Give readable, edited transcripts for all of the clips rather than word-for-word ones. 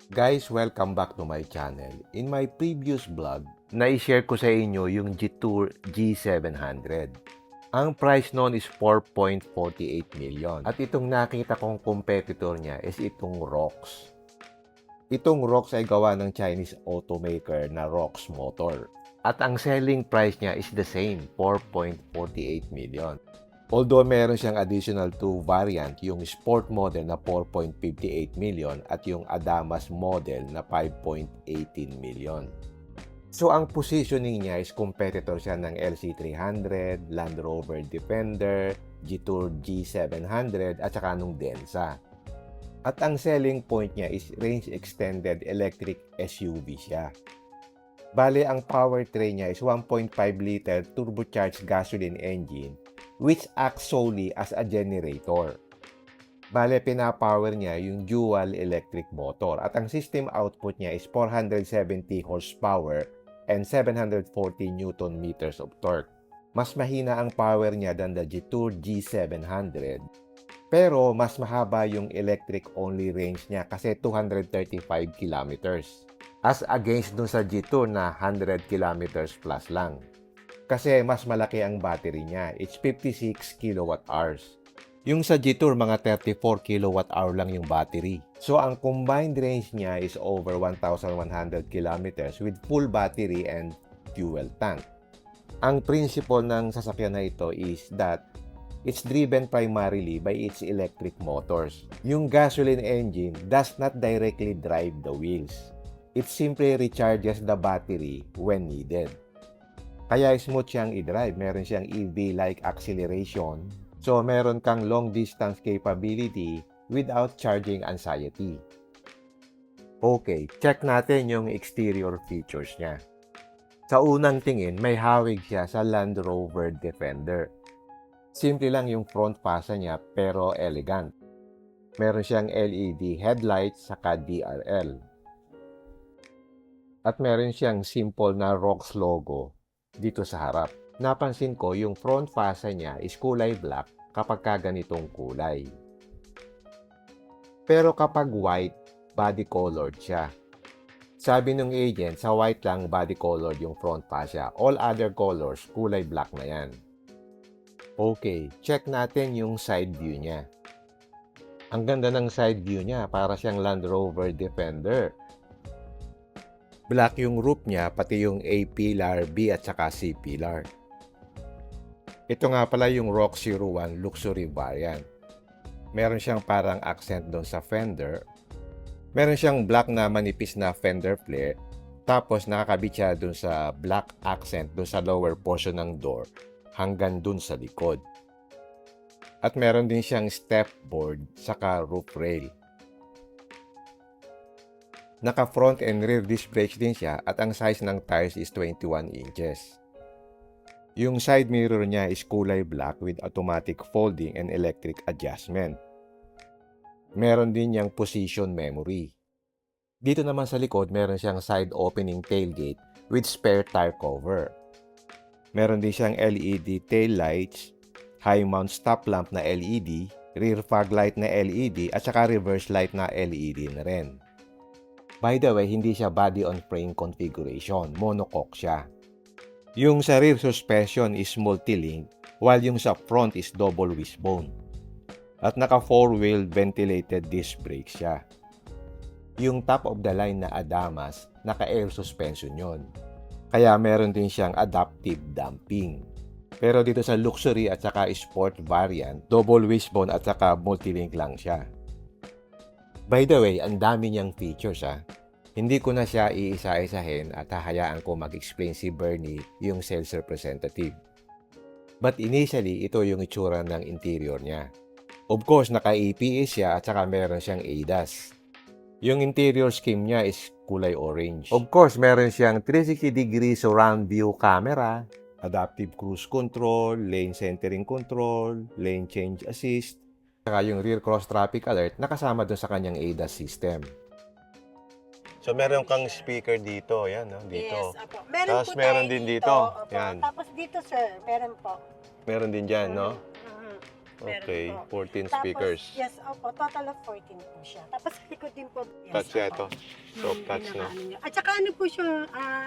Guys, welcome back to my channel. In my previous vlog, na-share ko sa inyo yung Jetour G700. Ang price noon is 4.48 million. At itong nakita kong competitor niya is itong ROX. Itong ROX ay gawa ng Chinese automaker na ROX Motor. At ang selling price niya is the same, 4.48 million. Although meron siyang additional 2 variant, yung Sport model na 4.58 million at yung Adamas model na 5.18 million. So ang positioning niya is competitor siya ng LC300, Land Rover Defender, Jetour G700 at saka nung Denza. At ang selling point niya is range extended electric SUV siya. Bale, ang powertrain niya is 1.5 liter turbocharged gasoline engine which acts solely as a generator. Bale, pinapower niya yung dual electric motor at ang system output niya is 470 horsepower and 740 newton meters of torque. Mas mahina ang power niya than the Jetour G700, pero mas mahaba yung electric-only range niya kasi 235 kilometers as against dun sa Jetour na 100 kilometers plus lang. Kasi mas malaki ang battery niya. It's 56 kilowatt-hours. Yung sa Jetour, mga 34 kilowatt-hour lang yung battery. So, ang combined range niya is over 1,100 kilometers with full battery and fuel tank. Ang principle ng sasakyan na ito is that it's driven primarily by its electric motors. Yung gasoline engine does not directly drive the wheels. It simply recharges the battery when needed. Kaya smooth siyang i-drive. Meron siyang EV-like acceleration. So, meron kang long distance capability without charging anxiety. Okay, check natin yung exterior features niya. Sa unang tingin, may hawig siya sa Land Rover Defender. Simple lang yung front pasa niya pero elegant. Meron siyang LED headlights saka DRL. At meron siyang simple na ROX logo dito sa harap. Napansin ko yung front pasa niya is kulay black kapag ganitong kulay. Pero kapag white, body colored siya. Sabi ng agent, sa white lang body colored yung front pasa. All other colors, kulay black na yan. Okay, check natin yung side view niya. Ang ganda ng side view niya, para siyang Land Rover Defender. Black yung roof niya, pati yung A pillar, B at saka C pillar. Ito nga pala yung ROX 01 luxury variant. Meron siyang parang accent doon sa fender. Meron siyang black na manipis na fender flare. Tapos nakakabit siya doon sa black accent doon sa lower portion ng door hanggang doon sa likod. At meron din siyang step board saka roof rail. Naka front and rear disc brakes din siya at ang size ng tires is 21 inches. Yung side mirror niya is kulay black with automatic folding and electric adjustment. Meron din niyang position memory. Dito naman sa likod, meron siyang side opening tailgate with spare tire cover. Meron din siyang LED tail lights, high mount stop lamp na LED, rear fog light na LED at saka reverse light na LED na rin. By the way, hindi siya body-on-frame configuration. Monocoque siya. Yung sa rear suspension is multi-link, while yung sa front is double wishbone. At naka 4-wheel ventilated disc brakes siya. Yung top of the line na Adamas, naka-air suspension yon. Kaya meron din siyang adaptive damping. Pero dito sa luxury at saka sport variant, double wishbone at saka multi-link lang siya. By the way, ang dami niyang features Hindi ko na siya iisa-isahin at hahayaan ko mag-explain si Bernie, yung sales representative. But initially, ito yung itsura ng interior niya. Of course, naka-EPS siya at saka meron siyang ADAS. Yung interior scheme niya is kulay orange. Of course, meron siyang 360-degree surround view camera, adaptive cruise control, lane centering control, lane change assist, saka yung rear cross traffic alert na kasama dun sa kanyang ADAS system. So meron kang speaker dito, yan, no? Dito. Yes, apo. Meron Tapos po meron tayo din dito. dito. Opo. Yan. Tapos dito, sir, meron po. Meron din dyan, no? Mhm. Meron Okay, po. 14 Tapos, speakers. yes, opo, total of 14 po siya. Tapos sa likod din po. Yes, Touch siya opo. ito. Soft Yung touch, no? pinakaano niya. At saka ano po siya,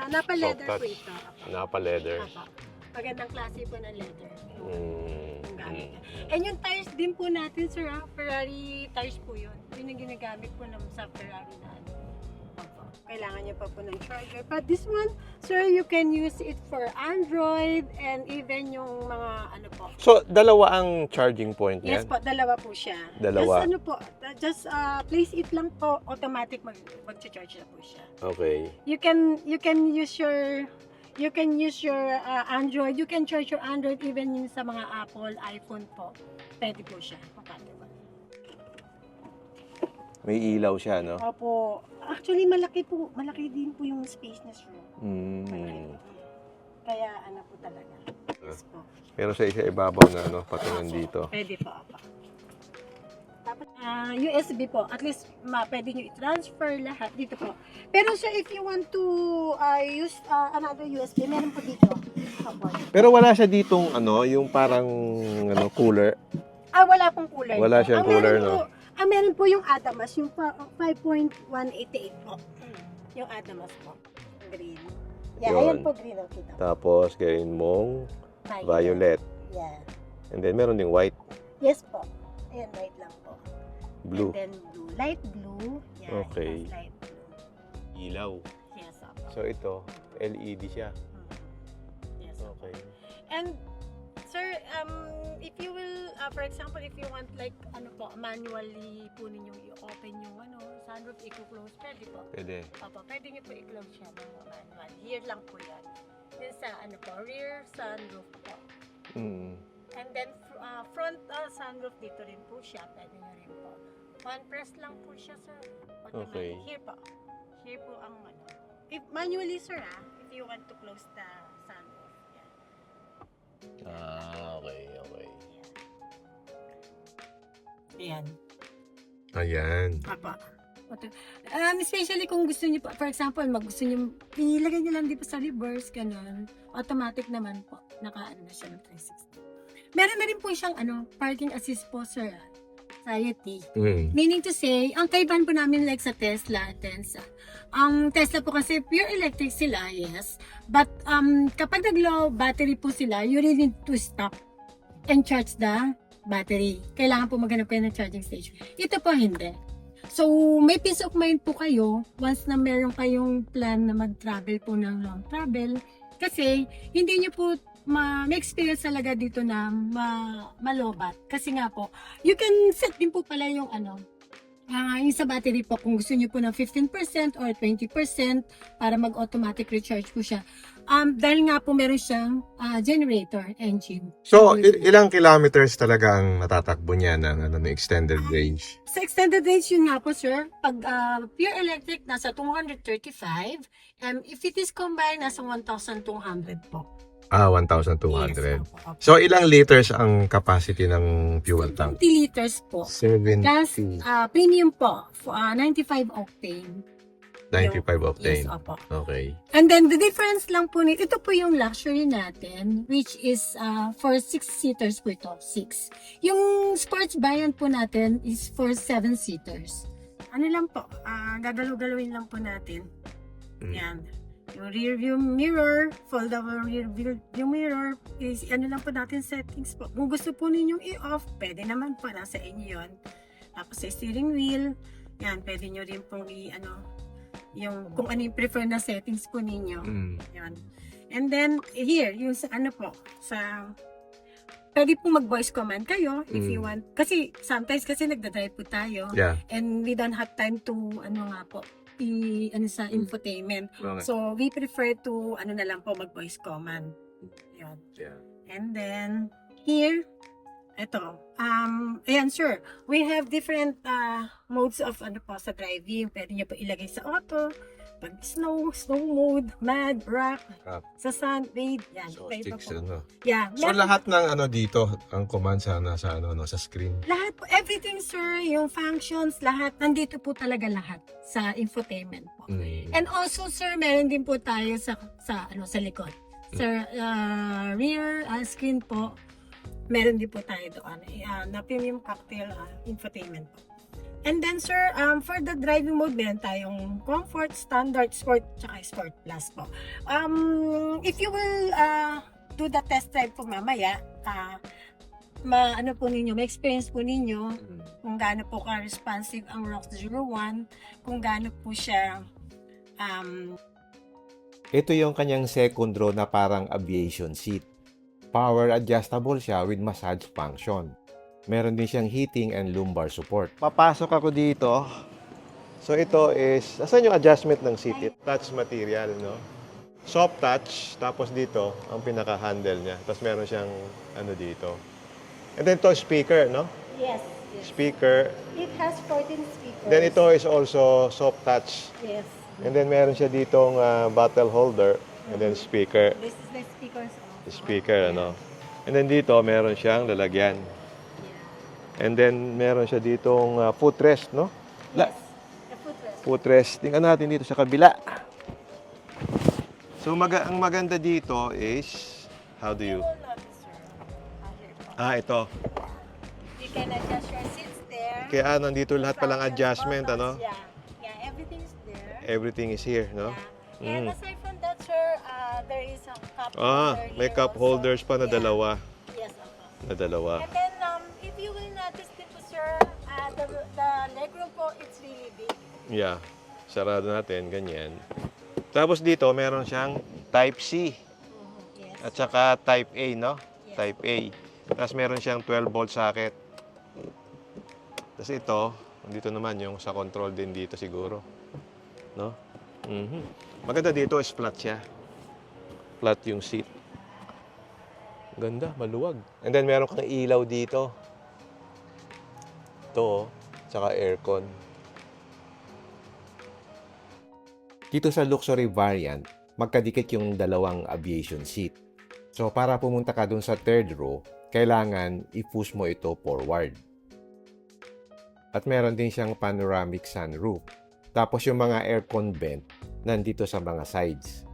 napa-leather Soft po touch. ito. Opo. Napa-leather. Opo. Magandang klase po ng leather. Yung gamit Mm. niya. And yung tires din po natin, sir, Ferrari tires po yun. Yun yung ginagamit po sa Ferrari na ano. Opo. Kailangan niya pa po ng charger. But this one, sir, you can use it for Android and even yung mga ano po. So, dalawa ang charging point Yes niyan? po, dalawa po siya. Dalawa. Just ano po, place it lang po, automatic mag-charge na po siya. Okay. You can use your Android. You can charge your Android even yung sa mga Apple, iPhone po. Pwede po siya. Compatible. May ilaw siya, no? Opo. Actually, malaki din po yung space niya, sir. Mm. Kaya ano po talaga. Yes po. Pero sa isa ibabaw na, no? Patungan dito. Pwede po, apa. Tapos, USB po. At least, pwede nyo i-transfer lahat dito po. Pero sir, if you want to use another USB, meron po dito. Opo. Pero wala siya ditong, ano, yung parang, cooler. Wala pong cooler. Wala siyang cooler, no? Meron po yung Adamas, yung 5.188 po. Yung Adamas po. Green. Yeah, Yun. ayan po green ang kita. Tapos, gawin mong violet. Yeah. And then, meron ding white, Yes po. Ayan, white lang po. blue. And then blue. Light blue. Yeah, Okay. it has light blue. Ilaw. Yes, opo. So, ito, LED siya. Yes, opo. Okay. And sir, if you will, for example, if you want like ano po, manually po ninyong i-open yung sunroof, i-close, pwede po. Pwede. Opo, pwede niyo po i-close siya ng manual. Here lang po yan. Yun sa rear sunroof po. Mm. And then front sunroof dito rin po siya, pwede niyo rin po. One press lang po siya, sir. Automatic. Okay. Here po. Here po ang If manually, sir, if you want to close the sunroof. Yan. Okay. Ayan. Ayan. Papa. Especially kung gusto niyo po, for example, gusto niyo, ilagay niyo lang dito sa reverse, ganun. Automatic naman po. Naka-ano na siya ng 360. Meron na rin po siyang parking assist po, sir. Society. Mm. Meaning to say, ang kaibahan po namin like sa Tesla, Tensa. Ang Tesla po kasi pure electric sila, yes. But kapag nag-low battery po sila, you really need to stop and charge the battery. Kailangan po maghanap kayo ng charging station. Ito po hindi. So, may peace of mind po kayo once na meron kayong plan na mag-travel po ng long travel. Kasi, hindi nyo po may experience talaga dito na malobat. Kasi nga po, you can set din po pala yung yung sa battery po, kung gusto nyo po ng 15% or 20% para mag-automatic recharge po siya. Dahil nga po meron siyang generator engine. So, ilang kilometers talaga ang natatakbo niya ng extended range? Sa extended range yun nga po, sir. Pag pure electric, nasa 235. If it is combined, nasa 1,200 po. 1,200. Yes, opo. So, ilang liters ang capacity ng fuel tank? 20 liters po. 70. Gas, premium po. 95 octane. 95 octane. Yes, opo. Okay. And then, the difference lang po nito, ito po yung luxury natin, which is for 6 seaters po ito. 6. Yung sports variant po natin is for 7 seaters. Ano lang po, gagalaw-galawin lang po natin. Yan. Yung rear view mirror, foldable rear view mirror, is lang po natin settings po. Kung gusto po ninyong i-off, pwede naman po, nasa inyo yun. Tapos sa steering wheel, yan, pwede nyo rin pong yung kung ano yung prefer na settings po ninyo. Yan. And then, here, yung sa pwede pong mag-voice command kayo if you want. Kasi, sometimes nagdadrive po tayo. Yeah. And we don't have time to, sa infotainment. Okay. So, we prefer to, na lang po, mag-voice command. Yan. Yeah. And then, here, ito. Ayan, sir. We have different modes of, sa driving. Pwede nyo po ilagay sa auto, pag snow mode, mad, rock, sa sun, wave, yan. So, Iba-iba sticks, po. Yeah. So, lahat ng dito, ang command sa screen? Lahat po, everything, sir, yung functions, lahat, nandito po talaga lahat sa infotainment po. And also, sir, meron din po tayo sa likod. Sa rear screen po, Meron din po tayo doon na premium cocktail infotainment po. And then sir, for the driving mode, meron tayong comfort, standard, sport, tsaka sport plus po. If you will do the test drive po mamaya, ano po ninyo, may experience po ninyo kung gaano po ka-responsive ang ROX 01, kung gaano po siya Ito yung kanyang second row na parang aviation seat. Power adjustable siya with massage function. Meron din siyang heating and lumbar support. Papasok ako dito. So ito is, asan yung adjustment ng seat? Touch material, no? Soft touch, tapos dito, ang pinaka-handle niya. Tapos meron siyang ano dito. And then ito, speaker, no? yes. Speaker. It has 14 speakers. Then ito is also soft touch. Yes. And then meron siya ditong bottle holder. And then speaker. This is the speakers. Speaker, ano? And then dito, meron siyang lalagyan. And then, meron siya ditong footrest, no? Yes. The footrest. Footrest. Tingnan natin dito sa kabila. So, ang maganda dito is, how do you? Ito. You can adjust your seats there. Kaya nandito lahat palang adjustment, ano? Yeah, everything is there. Everything is here, no? Yeah. And aside from that, sir, there is a cup holder May here cup also. holders pa na dalawa. Yes, Na dalawa. And then, if you will notice dito, sir, the legroom po, it's really big. Yeah. Sarado natin, ganyan. Tapos dito, meron siyang Type C. Yes. At saka Type A, no? Yes. Type A. Tapos meron siyang 12-volt socket. Tapos ito, dito naman yung sa control din dito siguro. No? Maganda dito is flat siya. Flat yung seat. Ganda, maluwag. And then meron kang ilaw dito. Ito, tsaka aircon. Dito sa luxury variant, magkadikit yung dalawang aviation seat. So para pumunta ka dun sa third row, kailangan i-push mo ito forward. At meron din siyang panoramic sunroof. Tapos yung mga aircon vent nandito sa mga sides.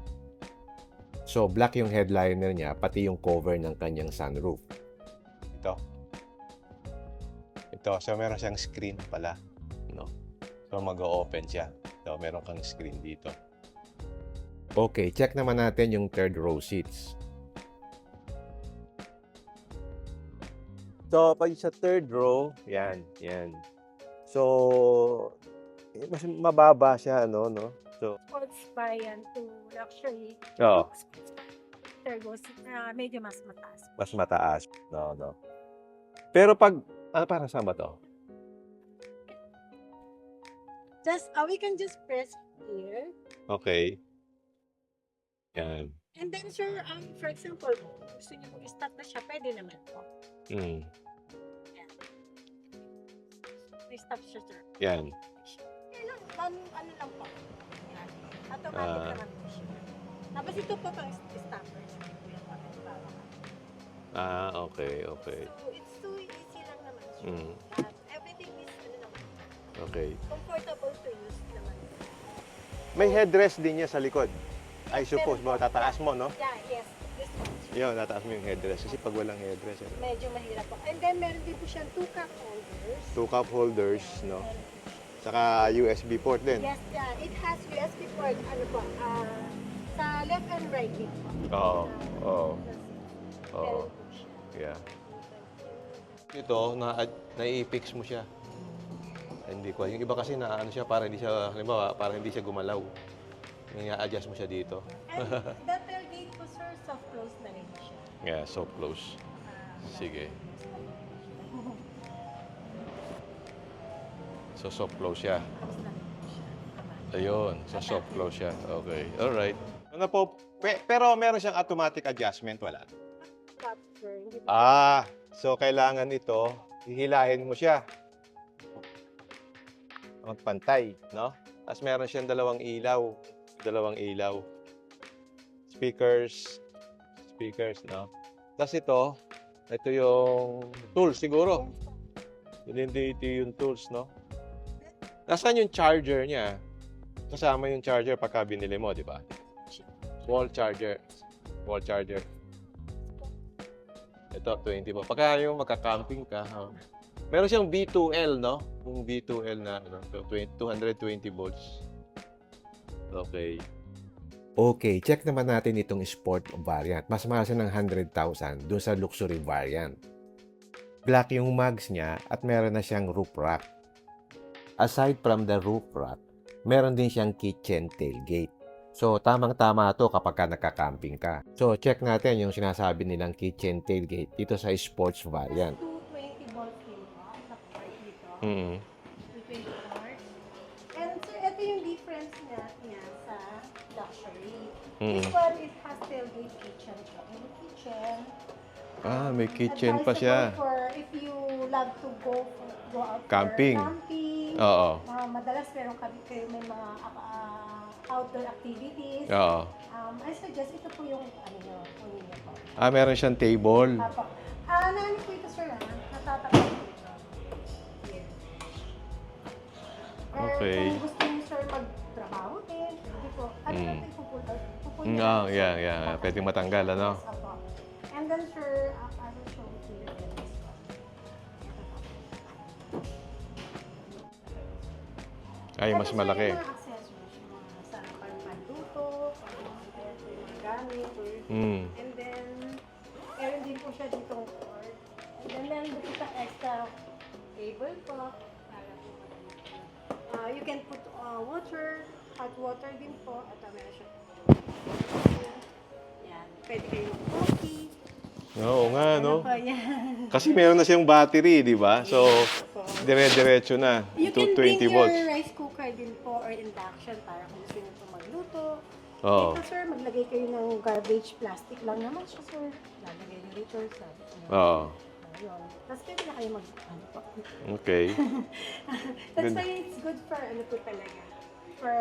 So black yung headliner niya, pati yung cover ng kanyang sunroof. Ito, so meron siyang screen pala, no? So mag-o-open siya. So meron kang screen dito. Okay, check naman natin yung third row seats. So, pag sa third row, yan. So, mas mababa siya, no? So, Sports variant to luxury. Oo. Turbo, medyo mas mataas. Mas mataas. No. Pero pag, para saan ba to? We can just press here. Okay. Yan. And then, sir, for example, gusto niyo mag-start na siya, pwede naman po. May stop siya, sir. Yan. Ano lang po. Yan. Automatic naman po siya. Tapos ito po pang stopper. Okay. So, it's too easy lang naman, sir. Everything is, Okay. comfortable to use naman. May headrest din niya sa likod. I suppose, tataas mo, no? Yeah, yes. This one. Yun, tataas mo yung headrest. Kasi pag walang headrest, Medyo mahirap po. And then, meron din po siyang 2 cup holders. 2 cup holders, no? Saka USB port din. Yes, yeah. It has USB port, sa left and right din po. Oo. Meron po siya. Yeah. Ito, nai-fix mo siya. Hindi ko. Yung iba kasi naano siya para hindi siya, halimbawa, para hindi siya gumalaw. I-adjust mo siya dito. And the tailgate po, sir, soft close na rin siya. Yeah, so close. Sige. So soft close siya. Ayun, so soft close siya. Okay. Alright. Ano po, pero meron siyang automatic adjustment, wala? Stop, sir. Hindi po. So kailangan ito, hihilahin mo siya. Magpantay, no? Tapos meron siyang dalawang ilaw. Speakers, no? Tapos ito yung tools siguro. Ito yung tools, no? Nasaan yung charger niya? Kasama yung charger pagka binili mo, di ba? Wall charger. Ito, 20 po. Pagka yung magka-camping ka, meron siyang B2L, no? Yung B2L na, ano, so 220 volts. Okay. Okay, check naman natin itong sport variant. Mas mahal siya ng 100,000 dun sa luxury variant. Black yung mugs niya at meron na siyang roof rack. Aside from the roof rack, meron din siyang kitchen tailgate. So, tamang-tama to kapag ka nakaka-camping ka. So, check natin yung sinasabi nilang kitchen tailgate dito sa sports variant. 220 volts din po. Naka-part dito. 220 volts. And sir, ito yung difference niya sa luxury. This one, it has tailgate kitchen. So, in the kitchen, May kitchen pa siya. advisable for if you love to go out Camping. for camping. Oo. Madalas meron kayo may mga outdoor activities. Oo. I suggest ito po yung ano nyo, kunin nyo po. Meron siyang table. Apo. Nani po ito sir natatakot dito. Here. Or Okay. kung gusto nyo sir magtrabaho din, pwede po. Ano na ito pupulot? Yeah. Pwede matanggal, ano? Apo. And then sir, I will show you this one. Ay, mas Ito, sir, malaki. yung mga accessories, yung mga sa panluto, mga gamit, Mm. and then, meron din po siya ditong cord. And then, meron din siya extra cable po, para po you can put water, hot water din po, at meron siya. Yan, pwede kayo mag-coffee. Oo nga, no? Ano po, yan. Kasi meron na siyang battery, di ba? So, dire-diretso na. You can bring 220 your volts. rice cooker din po or induction para kung gusto nyo po magluto. Oo. Ito sir, maglagay kayo ng garbage plastic lang naman siya sir. Lalagay nyo dito sa Oo. yun. Tapos pwede na kayo mag ano po. Okay. That's why it's good for ano po talaga. For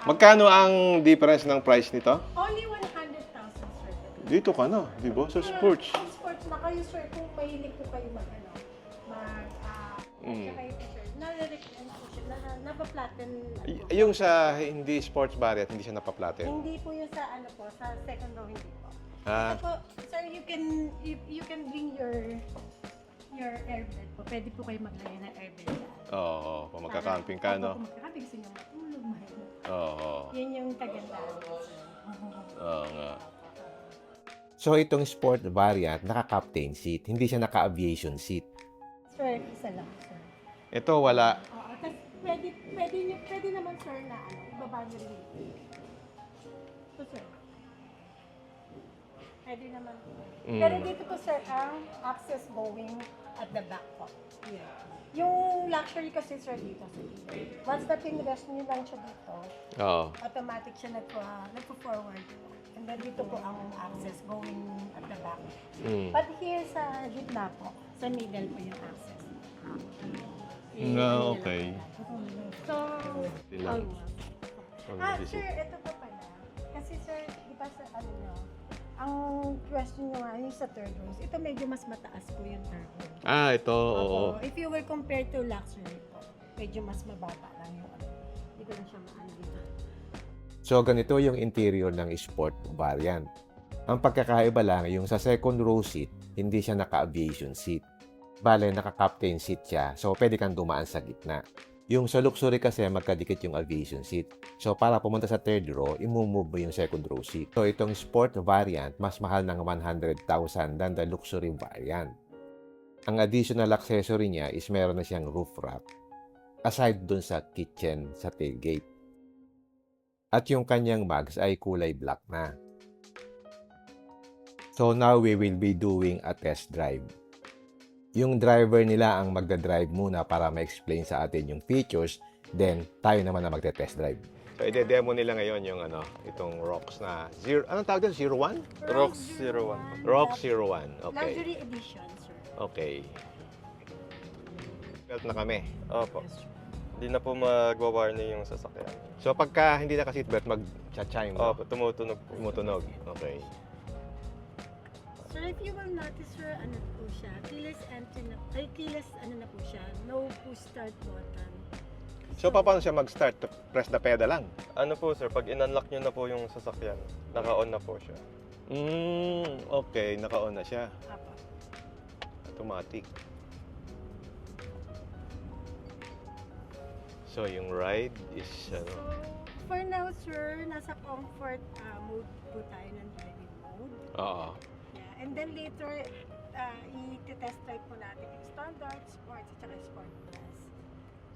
Magkano ang difference ng price nito? only 100,000 sir. Dito ka na, di ba? Sa sports. Sa sports na kayo sir kung mahilig po kayo mag ano kayo po sir. Na-recommend po siya. Napa-flatten. Yung sa hindi sports variant, hindi siya napaplatin. Hindi po yung sa ano po, sa second row hindi po. Ah, Ito po, sir, you can bring your airbed po. Pwede po kayo maglagay ng airbed dyan. oo. Kung magka-camping ka, no? Kung magkakamping, gusto nyo matulog, mahirap. Oo. Yun yung kagandaan po, sir. Oo nga. So, itong sport variant, naka-captain seat. Hindi siya naka-aviation seat. Sir, isa lang, sir. Ito, wala. Oo, tapos pwede naman, sir, na ano, ibaba nyo rin dito. Ito, sir. Pwede naman. Pero dito po, sir, ang access going at the back po. Yeah. Yung luxury kasi, sir, dito. Once na pinrest nyo lang siya dito, Oo. automatic siya nagpo-forward po. And then dito po ang access going at the back. But here sa gitna po, sa middle po yung access. Okay. So, Ilan? sir, ito po pala. Kasi sir, di ba sa ano nyo, ang question nyo nga yung sa third rows, ito medyo mas mataas po yung third row. Ito, oo. If you will compare to luxury po, medyo mas mababa lang yung ano. Hindi ko lang siya maano dito. So, ganito yung interior ng sport variant. Ang pagkakaiba lang, yung sa second row seat, hindi siya naka-aviation seat. Bale, naka-captain seat siya, so pwede kang dumaan sa gitna. Yung sa luxury kasi, magkadikit yung aviation seat. So, para pumunta sa third row, imumove mo yung second row seat. So, itong sport variant, mas mahal ng 100,000 than the luxury variant. Ang additional accessory niya is meron na siyang roof rack, aside dun sa kitchen sa tailgate. At yung kanyang mags ay kulay black na. So now we will be doing a test drive. Yung driver nila ang magdadrive muna para ma-explain sa atin yung features, then tayo naman na magte-test drive. So ide-demo nila ngayon yung itong ROX na anong tawag doon? 01? ROX 01. ROX 01. Okay. Luxury edition, sir. Okay. Belt na kami. Opo. Hindi na po magwa-warning yung sasakyan. So pagka hindi naka-seatbelt, mag-chime mo. Opo, tumutunog po. Tumutunog. Okay. Sir, if you will notice, sir, ano po siya, keyless entry na, keyless ano na po siya, no push start button. So paano siya mag-start? Press the pedal lang? Ano po sir, pag in-unlock nyo na po yung sasakyan, naka-on na po siya. Okay. Naka-on na siya. Apo. automatic. So, yung ride is, So, for now, sir, nasa comfort mode po tayo ng driving mode. Oo. Yeah. And then later, i-test drive po natin yung standard, sports, at saka sport plus.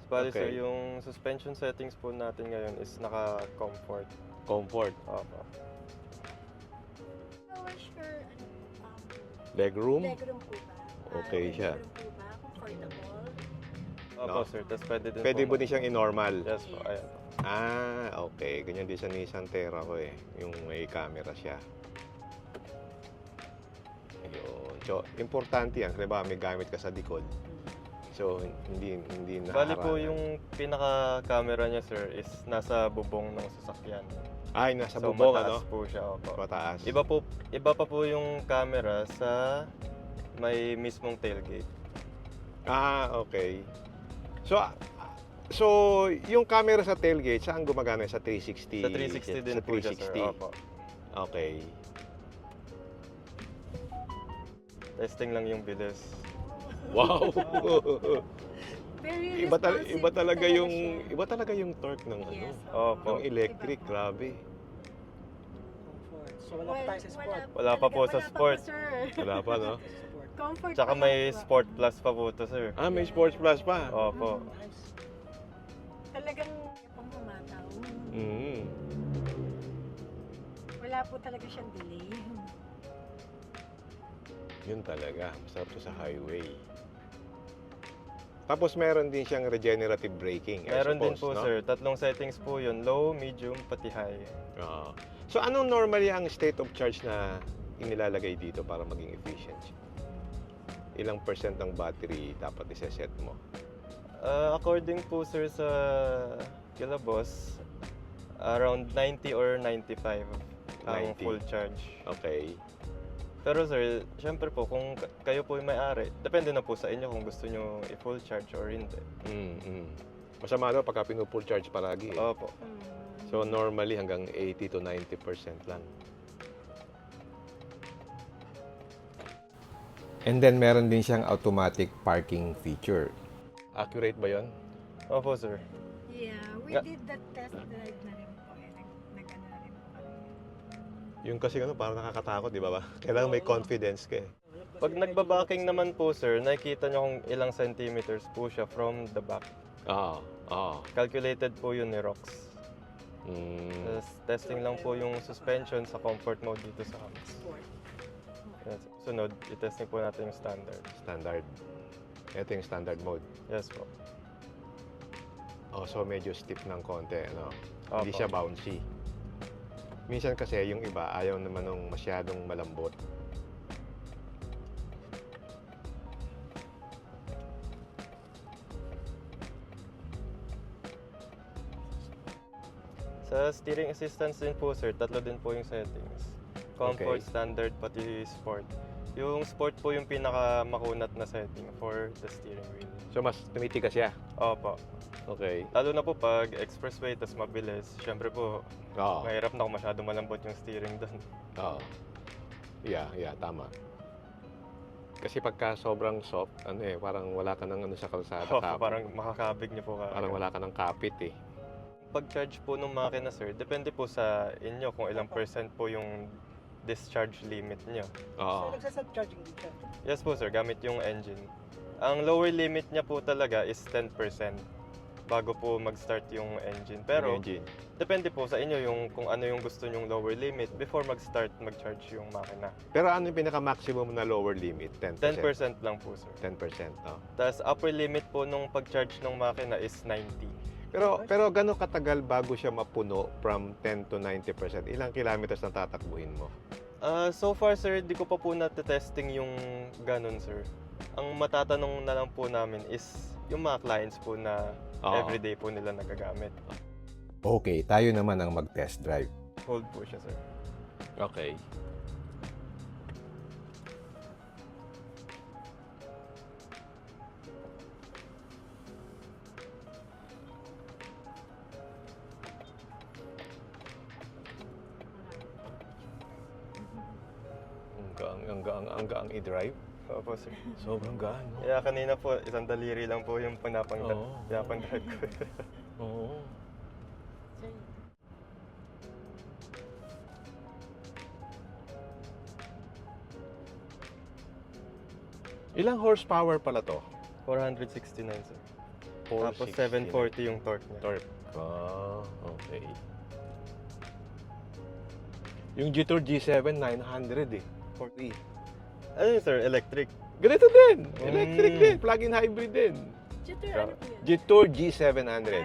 Bali sir, Okay. yung suspension settings po natin ngayon is naka-comfort. Comfort. Opo. So, sure, Legroom? legroom po ba? Okay siya. Legroom po ba? Comfortable? Opo No. sir, tapos pwede din Pwede po mo din siyang i-normal? Yes po, ayan. Ah, okay. Ganyan din sa Nissan Terra ko eh. Yung may camera siya. Ayun. So, importante yan. Diba, may gamit ka sa likod. So, hindi Bali po naharangan. yung pinaka-camera niya sir is nasa bubong ng sasakyan. Ay, nasa So bubong, mataas ano? po siya, opo. Mataas. Iba pa po yung camera sa may mismong tailgate. Ah, okay. So, yung camera sa tailgate, saan gumagana? Sa 360? Sa 360 din Sa po siya sir, 360. opo. Okay. Testing lang yung bilis. Wow! Very iba, responsive iba talaga talaga yung siya. iba talaga yung torque ng Yes, Opo. ng electric, grabe. Comfort. So wala pa tayo sa sport. Wala pa po sa sport. sir. Wala pa, no? Sport. Comfort Tsaka pa lang may po. Sport Plus pa po to sir. Ah, may Sports Plus pa. Opo. Nice. Talagang pang umataw. Mm. Wala po talaga siyang delay. Yun talaga. Masarap to sa highway. Tapos meron din siyang regenerative braking. I Meron din suppose, po no? sir. Tatlong settings po yun. Low, medium, pati high. Oo. So, anong normally ang state of charge na inilalagay dito para maging efficient? Ilang percent ng battery dapat iseset mo? According po sir sa Kilabos, around 90 or 95 ang 90. full charge. Okay. Pero sir, syempre po kung kayo po yung may-ari, depende na po sa inyo kung gusto nyo i-full charge or hindi. Mm-mm. Masama daw pagka pinupull charge palagi. Eh. Opo. So, normally hanggang 80 to 90% lang. And then, meron din siyang automatic parking feature. Accurate ba yon? Opo sir. Yeah, we Nga- did that test drive na rin po. Nag-ano na rin po kami. Yung kasi parang nakakatakot, di ba? Kailangan may confidence ka eh. Pag nagbabaking naman po sir, nakikita nyo kung ilang centimeters po siya from the back. Oo. Oo. Calculated po yun ni Rox. Mm. Tapos testing lang po yung suspension sa comfort mode dito sa amin. Sport. Yes. Sunod, i-testing po natin yung standard. Standard. Ito yung standard mode. Yes po. Oh, so medyo stiff ng konti, ano? Hindi Opo. siya bouncy. Minsan kasi yung iba ayaw naman ng masyadong malambot. Sa steering assistance din po sir, tatlo din po yung settings. Comfort, Okay. standard, pati sport. Yung sport po yung pinakamakunat na setting for the steering wheel. So mas tumitigas siya. Opo. Okay. Lalo na po pag expressway, tas mabilis. Siyempre po, Oo. mahirap na kung masyado malambot yung steering doon. Oo. Yeah, tama. Kasi pagka sobrang soft, parang wala ka ng sa kalsada. Opo, kapit. parang makakabig niyo po Parang wala ka ng kapit eh. Pag-charge po ng makina sir, depende po sa inyo kung ilang percent po yung discharge limit niyo. Oo. So nagsa-self-charging din siya. Yes po sir, gamit yung engine. Ang lower limit niya po talaga is 10% bago po mag-start yung engine. Pero Yung engine. depende po sa inyo yung kung ano yung gusto nyong lower limit before mag-start mag-charge yung makina. Pero ano yung pinaka-maximum na lower limit? 10%? 10% lang po sir. 10%. Oh. Tapos upper limit po nung pag-charge ng makina is 90. Pero gano'ng katagal bago siya mapuno from 10 to 90%? Ilang kilometers na tatakbuhin mo? So far sir, di ko pa po natetesting yung ganun sir. Ang matatanong na lang po namin is yung mga clients po na Oo. everyday po nila nagagamit. Okay, tayo naman ang mag-test drive. Hold po siya sir. Okay. Ang gaang i-drive. Opo, sir. Sobrang gaan, no? Kaya kanina po, isang daliri lang po yung Oo. pinapang-drive ko. Oo. Ilang horsepower pala to? 469, sir. Tapos 469. 740 yung torque niya. Torque. Ah, okay. Yung G-Tour G7, 900 eh. 40. Ano yun, sir? Electric. Ganito din. Electric Mm. din. Plug-in hybrid din. Tutor, ano po yan? G-Tour G700.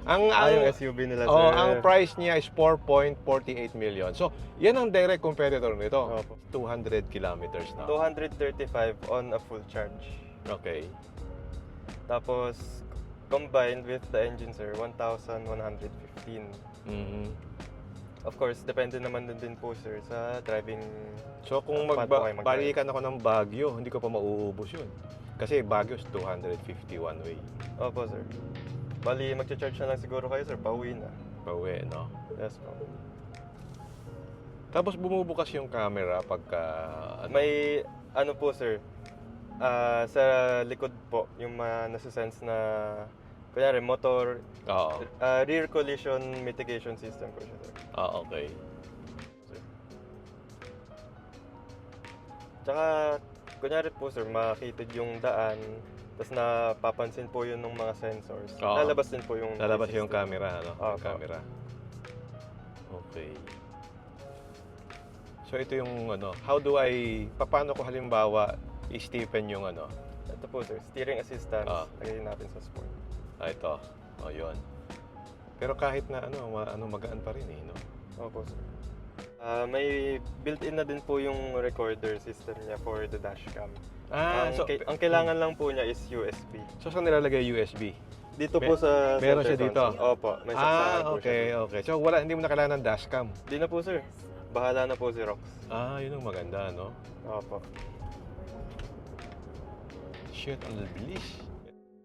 Ang Yung ang SUV nila, sir. oh, ang price niya is 4.48 million. So, yan ang direct competitor nito. Opo. 200 kilometers na. 235 on a full charge. Okay. Tapos, combined with the engine, sir, 1,115. Mhm. Of course, depende naman din po, sir, sa driving. So, kung Paano po kayo mag-drive? balikan ako ng Baguio, hindi ko pa mauubos yun. Kasi Baguio is 251 way. Opo, sir. Bali, mag-charge na lang siguro kayo, sir. Pauwi na. Pauwi, no? Yes po. Tapos bumubukas yung camera pagka... May, ano po, sir, sa likod po, yung nasa-sense na, kunyari, motor, Oo. rear collision mitigation system po siya, sir. Ah, okay. Tsaka, kunyari po, sir, makakitid yung daan, tapos napapansin po yun ng mga sensors. Oo. Lalabas din po yung Lalabas system. yung camera, ano? Yung Opo. camera. Okay. So, ito yung ano, how do I, paano ko halimbawa i-stiffen yung ano? Ito po, sir, steering assistance. Ah. Lagay natin sa sport. Ah, ito. O, yun. Pero kahit na magaan pa rin eh, no? Opo, sir. May built-in na din po yung recorder system niya for the dashcam. Ah, Ang kailangan lang po niya is USB. So, saan nilalagay USB? Dito po sa meron center siya dito? console. Opo, may saksakan po okay, siya. okay. So, hindi mo na kailangan ng dashcam. Di na po, sir. Bahala na po si Rox. Ah, yun ang maganda, no? Opo. Shit, ang bilis.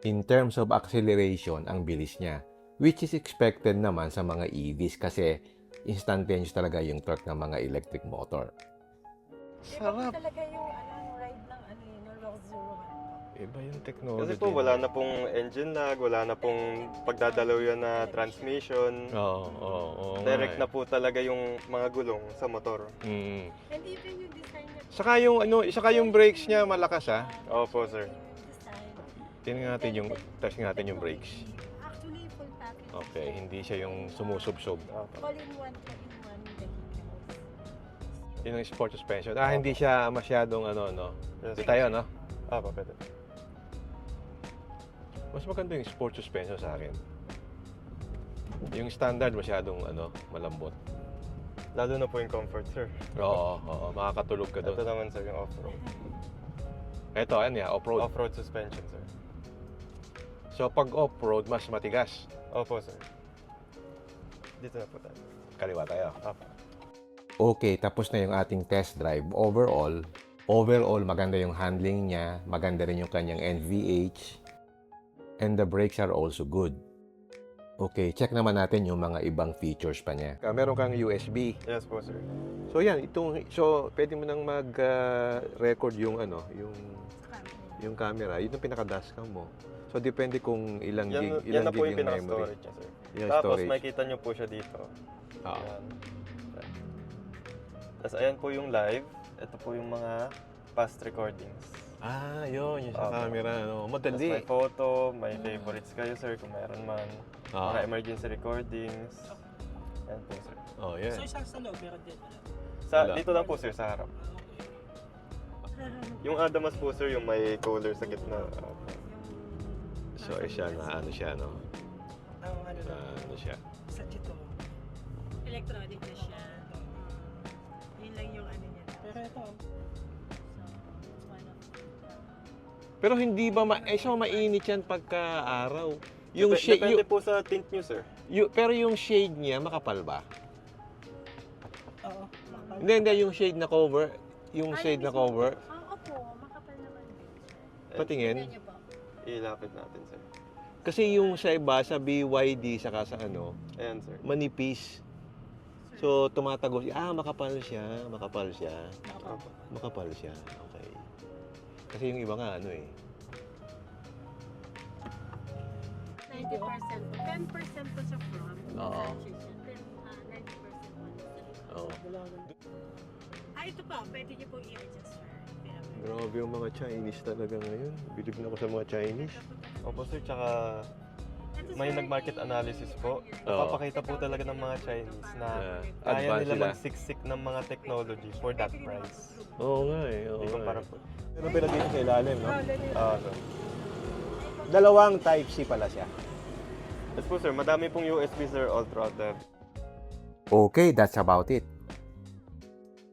In terms of acceleration, ang bilis niya. Which is expected naman sa mga EVs kasi instantaneous talaga yung torque ng mga electric motor. Sarap. Talaga yung ride ng Rock Zero. Iba yung technology. Kasi po, wala na pong engine lag, wala na pong pagdadalaw yan na transmission. Oo. Direct na po talaga yung mga gulong sa motor. Mm. And even yung design niya. Saka yung brakes niya malakas ah. Opo, sir. Tingnan natin yung brakes. Actually, full package. Okay, hindi siya yung sumusubsob. Opo. All-in-one vehicles. Yun ang sport suspension. Ah, hindi siya masyadong no? Yes, Di tayo, no? Opo, pwede. Mas maganda yung sport suspension sa akin. Yung standard masyadong malambot. Lalo na po yung comfort, sir. Oo, makakatulog ka Ito doon. naman, sir, yung off-road. Ito, off-road. Off-road suspension, sir. So, pag off-road, mas matigas. Opo, sir. Dito na po tayo. Kaliwa tayo. Opo. Okay, tapos na yung ating test drive. Overall, maganda yung handling niya, maganda rin yung kanyang NVH, and the brakes are also good. Okay, check naman natin yung mga ibang features pa niya. Meron kang USB. Yes po, sir. So yan, pwede mo nang mag-record yung yung camera. Yun yung pinaka-dashcam mo. So depende kung ilang Yan gig na po yung yung memory. pinaka-storage niya, sir. Yung Tapos storage. makikita nyo po siya dito. Ah. Ayan. Tapos ayan po yung live. Ito po yung mga past recordings. Ah, yun, yung sa Opo. camera. Tapos Madali. may photo, may favorites kayo, sir, kung meron man. Ah. Mga emergency recordings. Ayan po, sir. Oh, yeah. So, isa sa loob, meron din. Sa, dito lang po, sir, sa harap. Yung Adamas po, sir, yung may collar sa gitna. So, siya na siya, no? Ang ano na, Ano siya? sa dito. Electronic na siya. Yun lang yung ano niya. Pero ito, Pero hindi ba mainit yan pagka araw? Yung Depende po sa tint nyo, sir. pero yung shade niya makapal ba? oo. makapal. Hindi, yung shade na cover. Yung shade na cover. Opo, makapal naman din. Patingin. Tingnan niyo po. Ilapit natin, sir. Kasi yung sa iba, sa BYD, saka sa Ayan, sir. manipis. So, tumatagos. Makapal siya. Makapal siya. Opo. Makapal siya. Okay. Kasi yung iba nga, ano eh. 90% po. 10% po sa front. Oo. Then 90% po. Oo. Ito pa. Pwede niyo po i-adjust, sir. Grabe yung mga Chinese talaga ngayon. Bilib na ako sa mga Chinese. Opo sir, tsaka may nag-market analysis po. Napapakita po talaga ng mga Chinese na kaya Advance nila sila. magsiksik ng mga technology for that price. Oo nga eh. Oo nga Ikumpara eh. po. Pero pinag-iit sa ilalim, no? Dalawang Type-C pala siya. Yes po sir, madami pong USB sir all throughout the Okay, that's about it.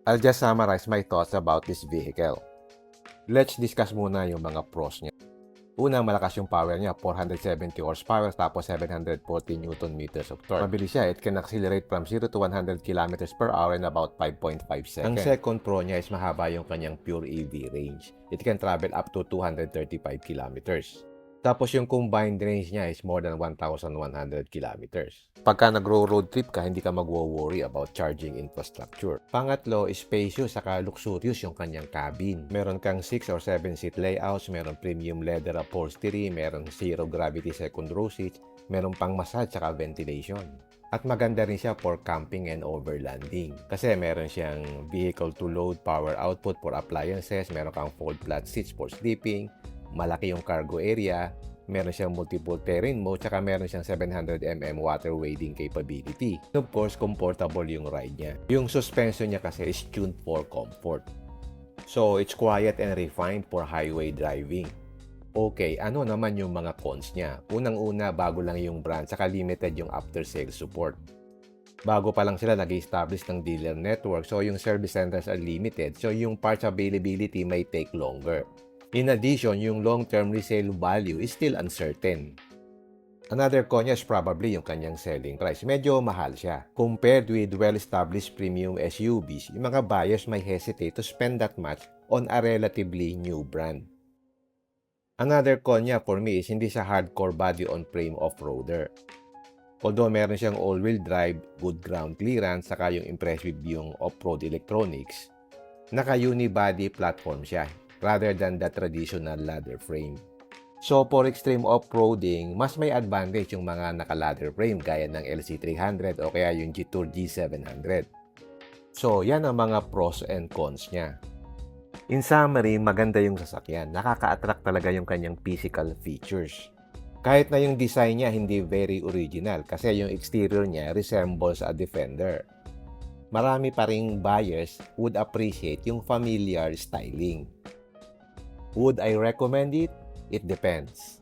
I'll just summarize my thoughts about this vehicle. Let's discuss muna yung mga pros niya. Unang, malakas yung power niya, 470 horsepower tapos 740 Newton meters of torque. Mabilis siya, it can accelerate from 0 to 100 km per hour in about 5.5 seconds. Ang second pro niya is mahaba yung kanyang pure EV range. It can travel up to 235 kilometers. Tapos yung combined range niya is more than 1,100 kilometers. Pagka nagro-road trip ka, hindi ka magwo-worry about charging infrastructure. Pangatlo, spacious saka luxurious yung kanyang cabin. Meron kang 6 or 7 seat layouts, meron premium leather upholstery, meron zero gravity second row seats, meron pang massage saka ventilation. At maganda rin siya for camping and overlanding. Kasi meron siyang vehicle to load power output for appliances, meron kang fold flat seats for sleeping, malaki yung cargo area, meron siyang multiple terrain mode, tsaka meron siyang 700mm water wading capability. Of course, comfortable yung ride niya. Yung suspension niya kasi is tuned for comfort. So, it's quiet and refined for highway driving. Okay, ano naman yung mga cons niya? Unang-una, bago lang yung brand, saka limited yung after-sales support. Bago pa lang sila nag-establish ng dealer network, so yung service centers are limited, so yung parts availability may take longer. In addition, yung long-term resale value is still uncertain. Another con niya is probably yung kanyang selling price. Medyo mahal siya. Compared with well-established premium SUVs, yung mga buyers may hesitate to spend that much on a relatively new brand. Another con niya for me is hindi siya hardcore body-on-frame off-roader. Although meron siyang all-wheel drive, good ground clearance, saka yung impressive yung off-road electronics, naka-unibody platform siya rather than the traditional ladder frame. So for extreme off-roading, mas may advantage yung mga naka-ladder frame gaya ng LC300 o kaya yung Jetour G700. So yan ang mga pros and cons niya. In summary, maganda yung sasakyan. Nakaka-attract talaga yung kanyang physical features. Kahit na yung design niya hindi very original kasi yung exterior niya resembles a Defender. Marami pa ring buyers would appreciate yung familiar styling. Would I recommend it? It depends.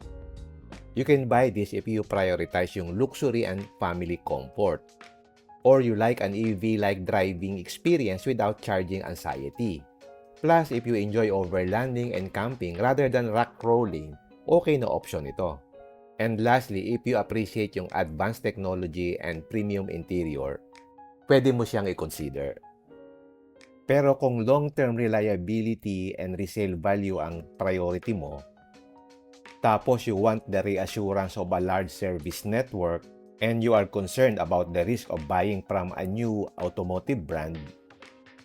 You can buy this if you prioritize yung luxury and family comfort, or you like an EV-like driving experience without charging anxiety. Plus, if you enjoy overlanding and camping rather than rock crawling, okay na option ito. And lastly, if you appreciate yung advanced technology and premium interior, pwede mo siyang i-consider. Pero kung long-term reliability and resale value ang priority mo, tapos you want the reassurance of a large service network, and you are concerned about the risk of buying from a new automotive brand,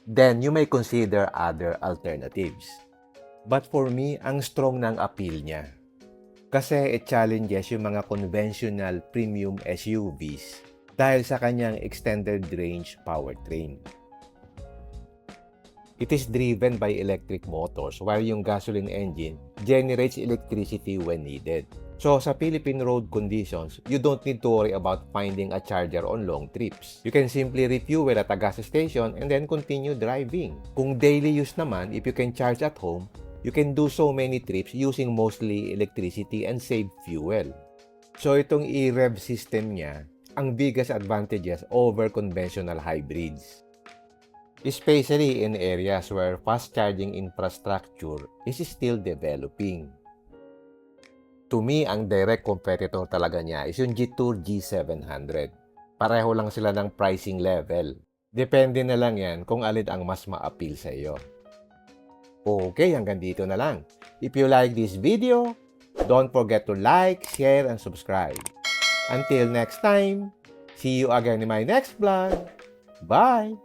then you may consider other alternatives. But for me, ang strong ng appeal niya. Kasi it challenges yung mga conventional premium SUVs dahil sa kanyang extended range powertrain. It is driven by electric motors while yung gasoline engine generates electricity when needed. So sa Philippine road conditions, you don't need to worry about finding a charger on long trips. You can simply refuel at a gas station and then continue driving. Kung daily use naman, if you can charge at home, you can do so many trips using mostly electricity and save fuel. So itong e-rev system niya, ang biggest advantages over conventional hybrids. Especially in areas where fast charging infrastructure is still developing. To me, ang direct competitor talaga niya is yung Jetour G700. Pareho lang sila ng pricing level. Depende na lang yan kung alin ang mas ma-appeal sa iyo. Okay, hanggang dito na lang. If you like this video, don't forget to like, share, and subscribe. Until next time, see you again in my next vlog. Bye!